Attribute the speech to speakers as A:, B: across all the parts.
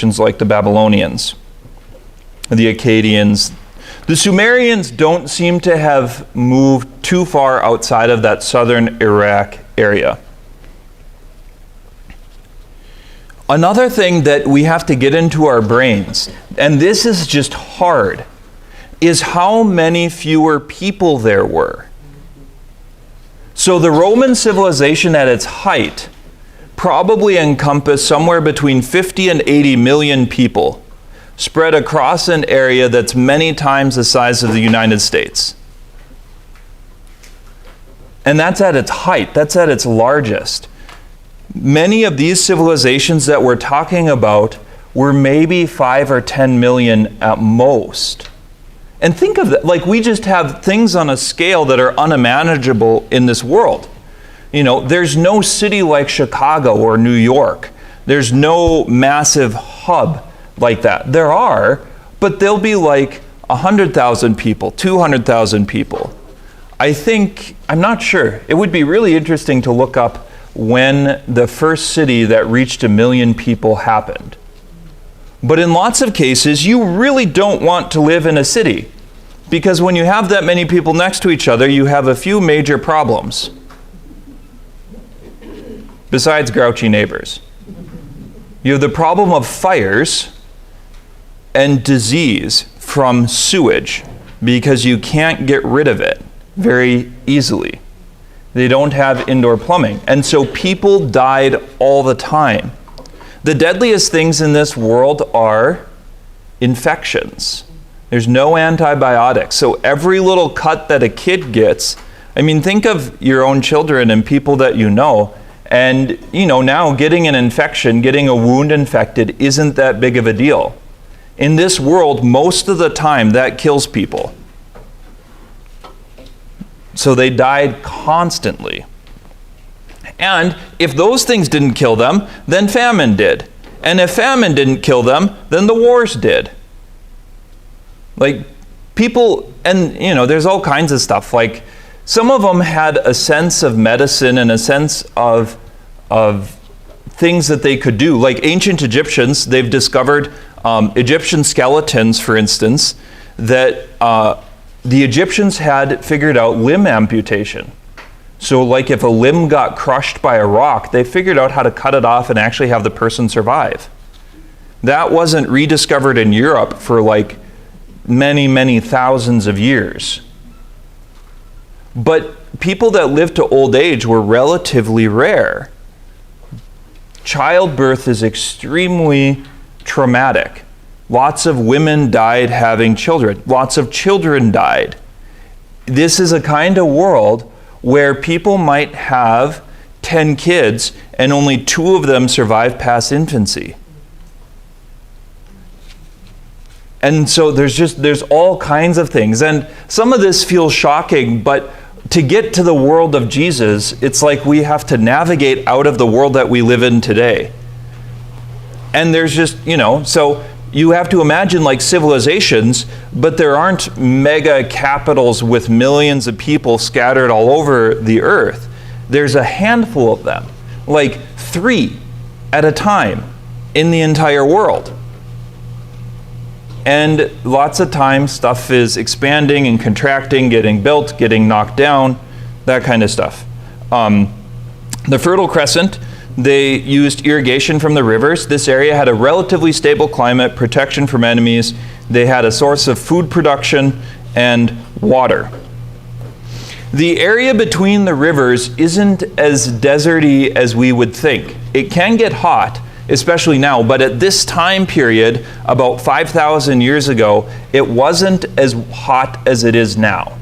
A: like the Babylonians, the Akkadians. The Sumerians don't seem to have moved too far outside of that southern Iraq area. Another thing that we have to get into our brains, and this is just hard, is how many fewer people there were. So the Roman civilization at its height probably encompassed somewhere between 50 and 80 million people spread across an area that's many times the size of the United States. And that's at its height, that's at its largest. Many of these civilizations that we're talking about were maybe 5 or 10 million at most. And think of that, like we just have things on a scale that are unimaginable in this world. You know, there's no city like Chicago or New York. There's no massive hub like that. There are, but they'll be like 100,000 people, 200,000 people. I'm not sure. It would be really interesting to look up when the first city that reached 1 million people happened. But in lots of cases, you really don't want to live in a city, because when you have that many people next to each other, you have a few major problems. Besides grouchy neighbors. You have the problem of fires and disease from sewage, because you can't get rid of it very easily. They don't have indoor plumbing. And so people died all the time. The deadliest things in this world are infections. There's no antibiotics. So every little cut that a kid gets, I mean, think of your own children and people that you know. And, you know, now getting an infection, getting a wound infected isn't that big of a deal. In this world, most of the time, that kills people. So they died constantly. And if those things didn't kill them, then famine did. And if famine didn't kill them, then the wars did. Like, people, and, you know, there's all kinds of stuff. Like, some of them had a sense of medicine and a sense of things that they could do. Like ancient Egyptians, they've discovered Egyptian skeletons, for instance, that the Egyptians had figured out limb amputation. So like if a limb got crushed by a rock, they figured out how to cut it off and actually have the person survive. That wasn't rediscovered in Europe for like many, many thousands of years. But people that lived to old age were relatively rare. Childbirth is extremely traumatic. Lots of women died having children. Lots of children died. This is a kind of world where people might have 10 kids and only 2 of them survive past infancy. And so there's all kinds of things. And some of this feels shocking, but to get to the world of Jesus, it's like we have to navigate out of the world that we live in today. And there's just, you know, so you have to imagine like civilizations, but there aren't mega capitals with millions of people scattered all over the earth. There's a handful of them, like 3 at a time in the entire world. And lots of times stuff is expanding and contracting, getting built, getting knocked down, that kind of stuff. The Fertile Crescent, they used irrigation from the rivers. This area had a relatively stable climate, protection from enemies. They had a source of food production and water. The area between the rivers isn't as deserty as we would think. It can get hot, especially now, but at this time period, about 5,000 years ago, it wasn't as hot as it is now.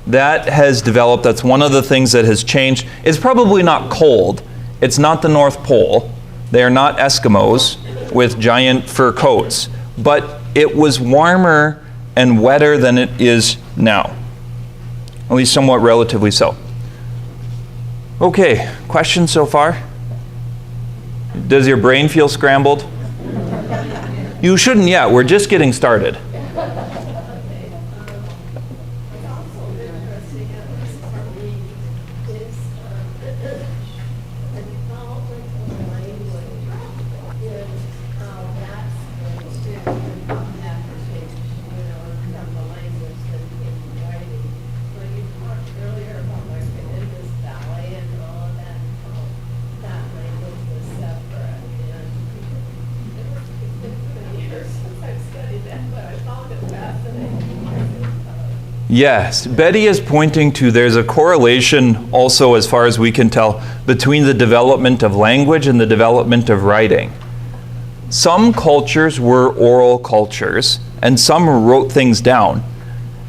A: That has developed, that's one of the things that has changed. It's probably not cold. It's not the North Pole. They are not Eskimos with giant fur coats, but it was warmer and wetter than it is now. At least somewhat relatively so. Okay, questions so far? Does your brain feel scrambled? You shouldn't yet. We're just getting started. Yes, Betty is pointing to there's a correlation also, as far as we can tell, between the development of language and the development of writing. Some cultures were oral cultures, and some wrote things down.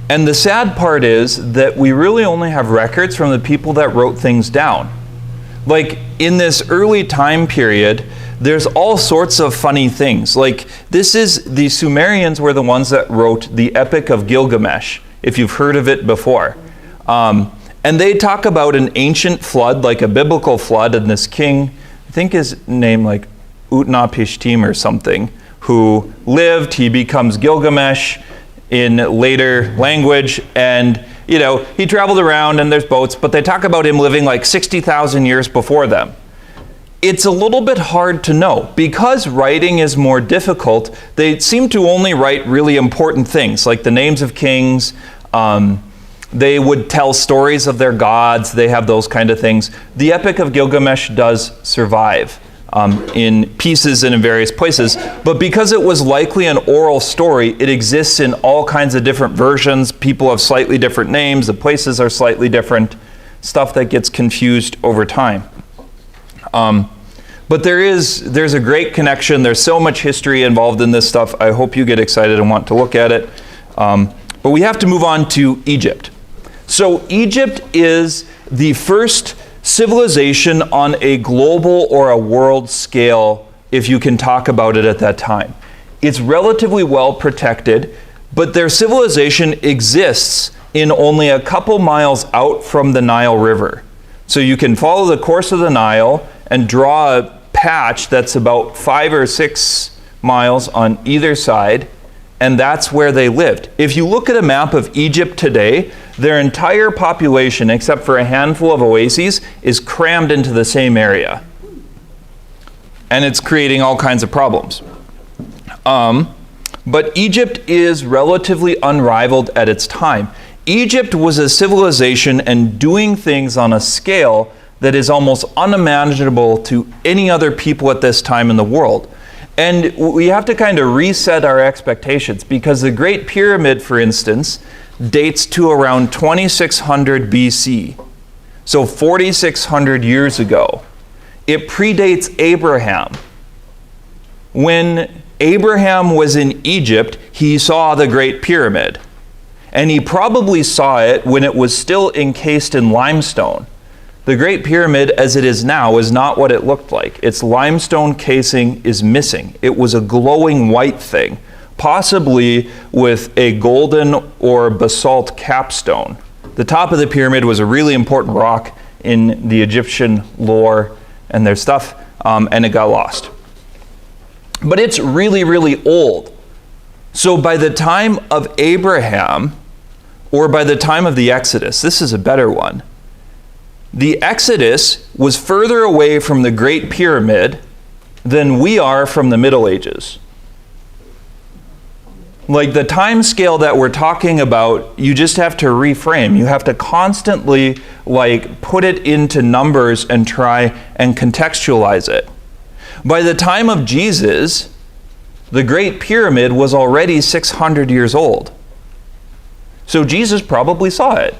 A: And the sad part is that we really only have records from the people that wrote things down. Like, in this early time period, there's all sorts of funny things. Like, the Sumerians were the ones that wrote the Epic of Gilgamesh, if you've heard of it before. And they talk about an ancient flood, like a biblical flood, and this king, I think his name like Utnapishtim or something, who lived. He becomes Gilgamesh in later language, and he traveled around and there's boats, but they talk about him living like 60,000 years before them. It's a little bit hard to know. Because writing is more difficult, they seem to only write really important things, like the names of kings. They would tell stories of their gods. They have those kind of things. The Epic of Gilgamesh does survive in pieces and in various places. But because it was likely an oral story, it exists in all kinds of different versions. People have slightly different names. The places are slightly different. Stuff that gets confused over time. But there's a great connection. There's so much history involved in this stuff. I hope you get excited and want to look at it. But we have to move on to Egypt. So Egypt is the first civilization on a global or a world scale, if you can talk about it at that time. It's relatively well protected, but their civilization exists in only a couple miles out from the Nile River. So you can follow the course of the Nile and draw a patch that's about 5 or 6 miles on either side, and that's where they lived. If you look at a map of Egypt today, their entire population, except for a handful of oases, is crammed into the same area. And it's creating all kinds of problems. But Egypt is relatively unrivaled at its time. Egypt was a civilization and doing things on a scale that is almost unimaginable to any other people at this time in the world. And we have to kind of reset our expectations, because the Great Pyramid, for instance, dates to around 2600 BC. So 4,600 years ago. It predates Abraham. When Abraham was in Egypt, he saw the Great Pyramid. And he probably saw it when it was still encased in limestone. The Great Pyramid, as it is now, is not what it looked like. Its limestone casing is missing. It was a glowing white thing, possibly with a golden or basalt capstone. The top of the pyramid was a really important rock in the Egyptian lore and their stuff, and it got lost. But it's really, really old. So by the time of Abraham, or by the time of the Exodus, this is a better one, the Exodus was further away from the Great Pyramid than we are from the Middle Ages. Like, the time scale that we're talking about, you just have to reframe. You have to constantly put it into numbers and try and contextualize it. By the time of Jesus, the Great Pyramid was already 600 years old. So Jesus probably saw it.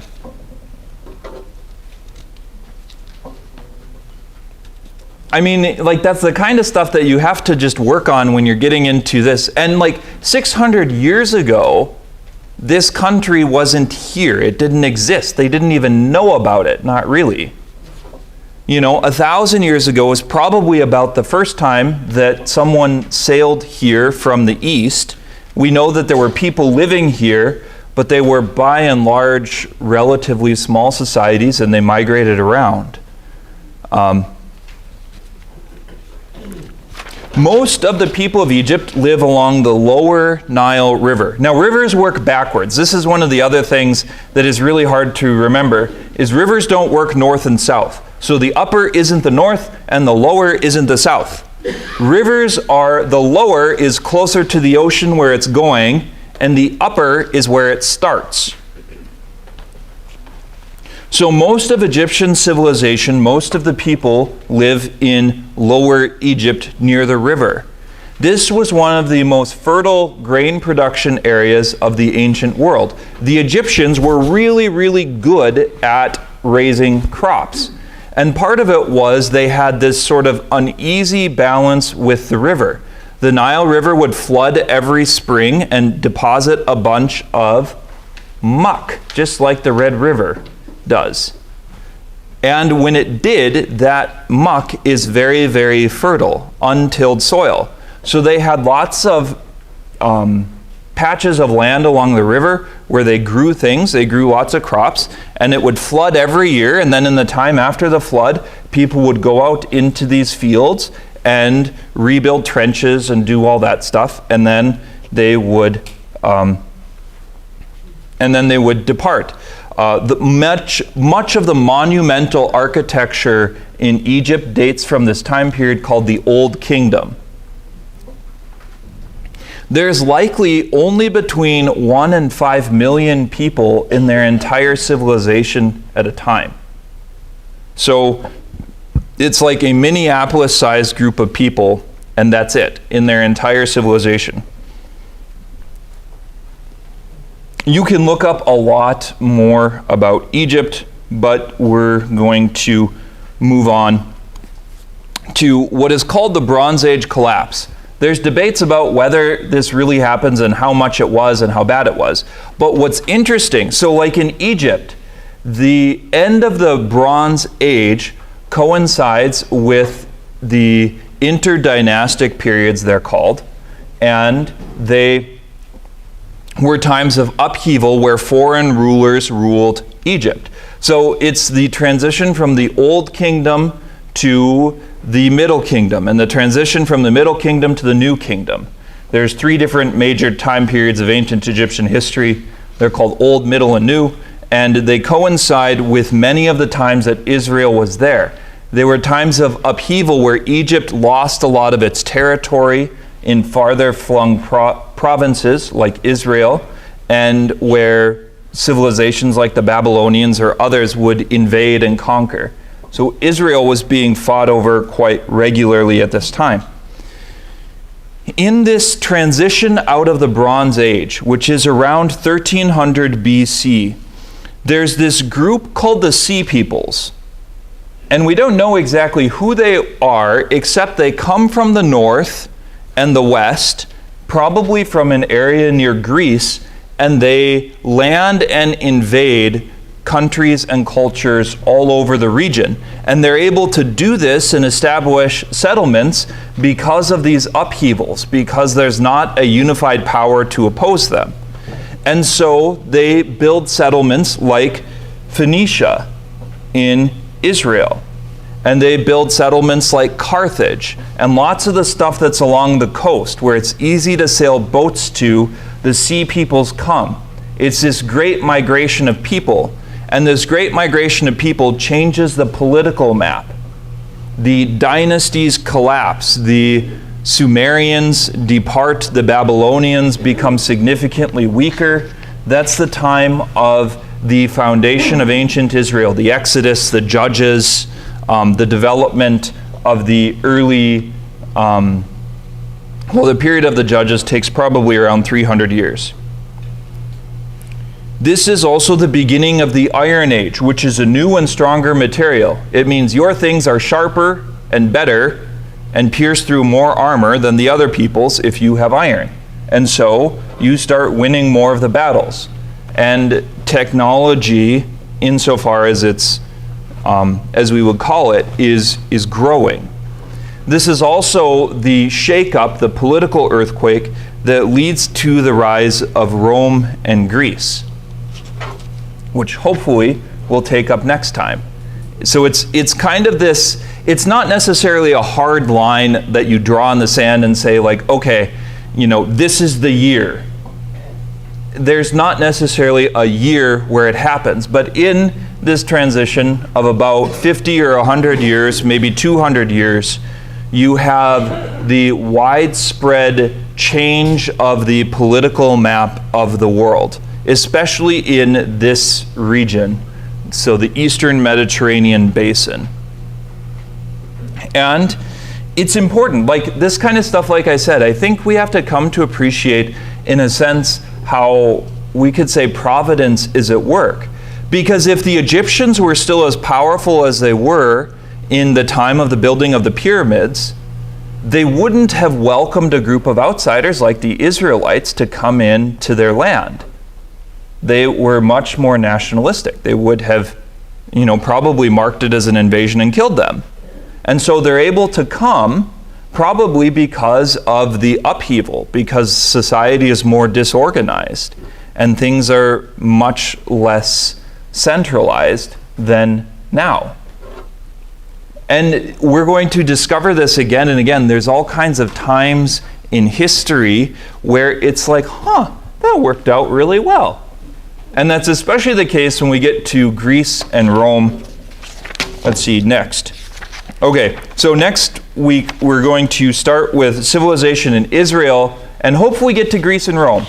A: I mean, that's the kind of stuff that you have to just work on when you're getting into this. And 600 years ago, this country wasn't here. It didn't exist. They didn't even know about it. Not really. 1,000 years ago was probably about the first time that someone sailed here from the east. We know that there were people living here, but they were by and large relatively small societies, and they migrated around. Most of the people of Egypt live along the lower Nile River. Now, rivers work backwards. This is one of the other things that is really hard to remember, is rivers don't work north and south. So the upper isn't the north and the lower isn't the south. The lower is closer to the ocean where it's going, and the upper is where it starts. So most of Egyptian civilization, most of the people live in Lower Egypt near the river. This was one of the most fertile grain production areas of the ancient world. The Egyptians were really, really good at raising crops. And part of it was they had this sort of uneasy balance with the river. The Nile River would flood every spring and deposit a bunch of muck, just like the Red River does. And when it did, that muck is very, very fertile, untilled soil. So they had lots of patches of land along the river where they grew things, they grew lots of crops, and it would flood every year, and then in the time after the flood, people would go out into these fields and rebuild trenches and do all that stuff, and then they would depart. Much of the monumental architecture in Egypt dates from this time period called the Old Kingdom. There's likely only between 1 and 5 million people in their entire civilization at a time. So it's like a Minneapolis-sized group of people, and that's it, in their entire civilization. You can look up a lot more about Egypt, but we're going to move on to what is called the Bronze Age collapse. There's debates about whether this really happens and how much it was and how bad it was. But what's interesting, so like in Egypt, the end of the Bronze Age coincides with the interdynastic periods, they're called, and they were times of upheaval where foreign rulers ruled Egypt. So it's the transition from the Old Kingdom to the Middle Kingdom, and the transition from the Middle Kingdom to the New Kingdom. There's 3 different major time periods of ancient Egyptian history. They're called Old, Middle, and New, and they coincide with many of the times that Israel was there. There were times of upheaval where Egypt lost a lot of its territory in farther flung provinces like Israel, and where civilizations like the Babylonians or others would invade and conquer. So Israel was being fought over quite regularly at this time. In this transition out of the Bronze Age, which is around 1300 BC, there's this group called the Sea Peoples. And we don't know exactly who they are, except they come from the north and the west, probably from an area near Greece, and they land and invade countries and cultures all over the region. And they're able to do this and establish settlements because of these upheavals, because there's not a unified power to oppose them. And so they build settlements like Phoenicia in Israel. And they build settlements like Carthage, and lots of the stuff that's along the coast where it's easy to sail boats to, the Sea Peoples come. It's this great migration of people, and this great migration of people changes the political map. The dynasties collapse, the Sumerians depart, the Babylonians become significantly weaker. That's the time of the foundation of ancient Israel, the Exodus, the Judges, the development of the early, the period of the Judges takes probably around 300 years. This is also the beginning of the Iron Age, which is a new and stronger material. It means your things are sharper and better and pierce through more armor than the other people's if you have iron. And so you start winning more of the battles. And technology, insofar as it's as we would call it, is growing. This is also the shake-up, the political earthquake, that leads to the rise of Rome and Greece, which hopefully we'll take up next time. So it's kind of this, it's not necessarily a hard line that you draw in the sand and say like, okay, this is the year. There's not necessarily a year where it happens, but in this transition of about 50 or 100 years, maybe 200 years, you have the widespread change of the political map of the world, especially in this region, so the Eastern Mediterranean basin. And it's important. Like this kind of stuff, like I said, I think we have to come to appreciate, in a sense, how we could say providence is at work. Because if the Egyptians were still as powerful as they were in the time of the building of the pyramids, they wouldn't have welcomed a group of outsiders like the Israelites to come in to their land. They were much more nationalistic. They would have, probably marked it as an invasion and killed them. And so they're able to come probably because of the upheaval, because society is more disorganized and things are much less centralized than now. And we're going to discover this again and again. There's all kinds of times in history where it's like, that worked out really well. And that's especially the case when we get to Greece and Rome. Let's see, next. Okay, so next week we're going to start with civilization in Israel and hopefully get to Greece and Rome.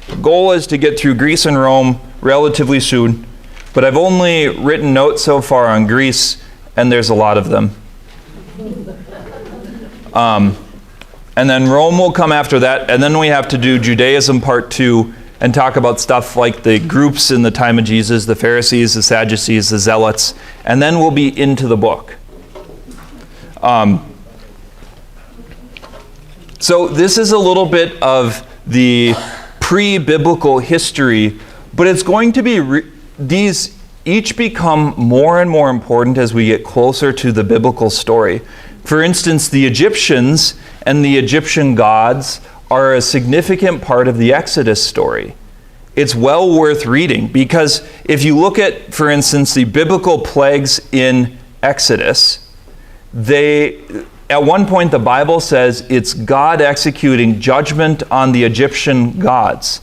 A: The goal is to get through Greece and Rome relatively soon, but I've only written notes so far on Greece, and there's a lot of them. And then Rome will come after that, and then we have to do Judaism part 2 and talk about stuff like the groups in the time of Jesus, the Pharisees, the Sadducees, the Zealots, and then we'll be into the book. So this is a little bit of the pre-biblical history, but it's going to be, these each become more and more important as we get closer to the biblical story. For instance, the Egyptians and the Egyptian gods are a significant part of the Exodus story. It's well worth reading because if you look at, for instance, the biblical plagues in Exodus, at one point the Bible says it's God executing judgment on the Egyptian gods.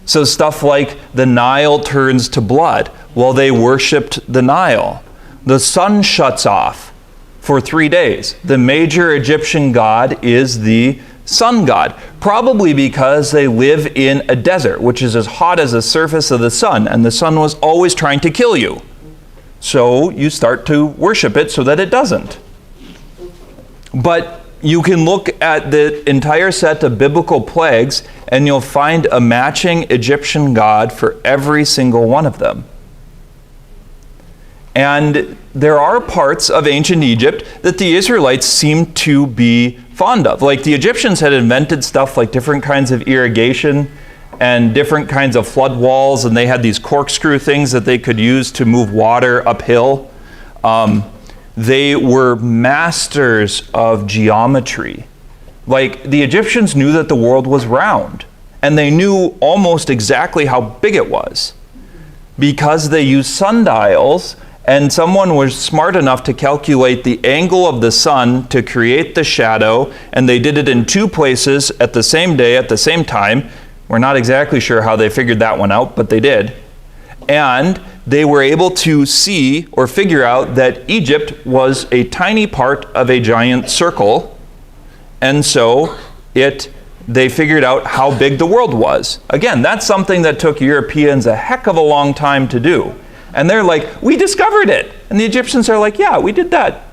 A: So stuff like the Nile turns to blood. Well, they worshipped the Nile. The sun shuts off for 3 days. The major Egyptian god is the sun god, probably because they live in a desert, which is as hot as the surface of the sun, and the sun was always trying to kill you. So you start to worship it so that it doesn't. But you can look at the entire set of biblical plagues and you'll find a matching Egyptian god for every single one of them. And there are parts of ancient Egypt that the Israelites seem to be fond of. Like the Egyptians had invented stuff like different kinds of irrigation and different kinds of flood walls, and they had these corkscrew things that they could use to move water uphill. They were masters of geometry. Like the Egyptians knew that the world was round, and they knew almost exactly how big it was because they used sundials, and someone was smart enough to calculate the angle of the sun to create the shadow, and they did it in 2 places at the same day, at the same time. We're not exactly sure how they figured that one out, but they did. And they were able to see or figure out that Egypt was a tiny part of a giant circle, and so they figured out how big the world was. Again, that's something that took Europeans a heck of a long time to do. And they're like, we discovered it. And the Egyptians are like, yeah, we did that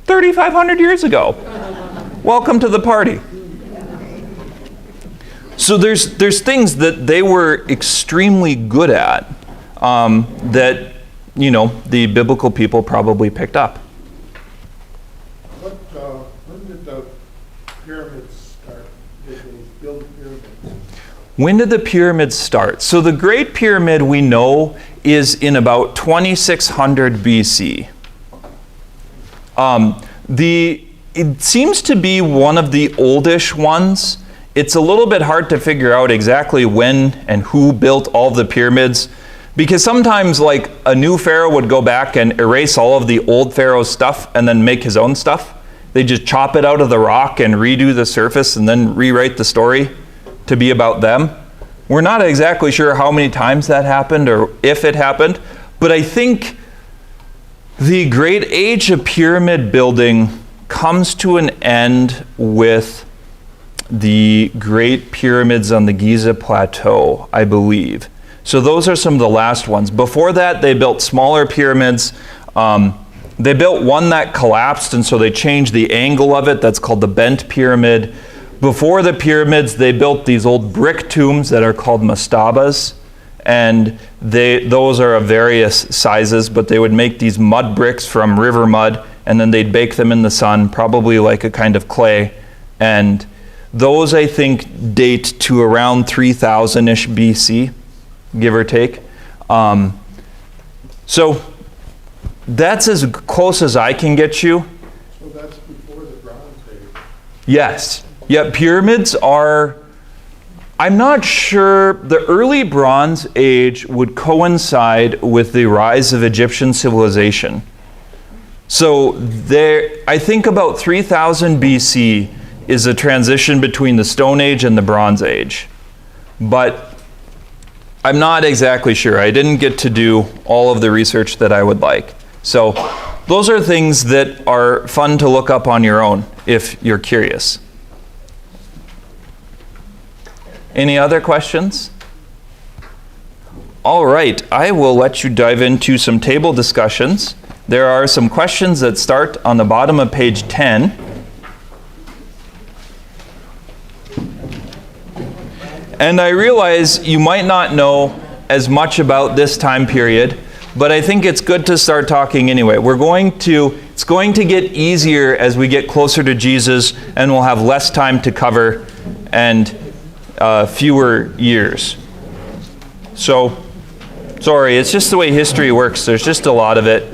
A: 3,500 years ago. Welcome to the party. So there's things that they were extremely good at that, the biblical people probably picked up.
B: When did the pyramids start? Did they build pyramids?
A: When did the pyramids start? So the Great Pyramid we know is in about 2600 BC. It seems to be one of the oldish ones. It's a little bit hard to figure out exactly when and who built all of the pyramids, because sometimes like a new pharaoh would go back and erase all of the old pharaoh's stuff and then make his own stuff. They just chop it out of the rock and redo the surface and then rewrite the story to be about them. We're not exactly sure how many times that happened or if it happened, but I think the great age of pyramid building comes to an end with the great pyramids on the Giza Plateau, I believe. So those are some of the last ones. Before that, they built smaller pyramids. They built one that collapsed, and so they changed the angle of it. That's called the bent pyramid. Before the pyramids, they built these old brick tombs that are called mastabas, and those are of various sizes, but they would make these mud bricks from river mud, and then they'd bake them in the sun, probably like a kind of clay. And those, I think, date to around 3000-ish BC, give or take. So that's as close as I can get you.
B: So that's before the Bronze Age.
A: Yes. Yeah, pyramids are, I'm not sure, the early Bronze Age would coincide with the rise of Egyptian civilization. So I think about 3000 BC is a transition between the Stone Age and the Bronze Age. But I'm not exactly sure. I didn't get to do all of the research that I would like. So those are things that are fun to look up on your own if you're curious. Any other questions? All right, I will let you dive into some table discussions. There are some questions that start on the bottom of page 10. And I realize you might not know as much about this time period, but I think it's good to start talking anyway. It's going to get easier as we get closer to Jesus, and we'll have less time to cover and fewer years. So, sorry, it's just the way history works. There's just a lot of it.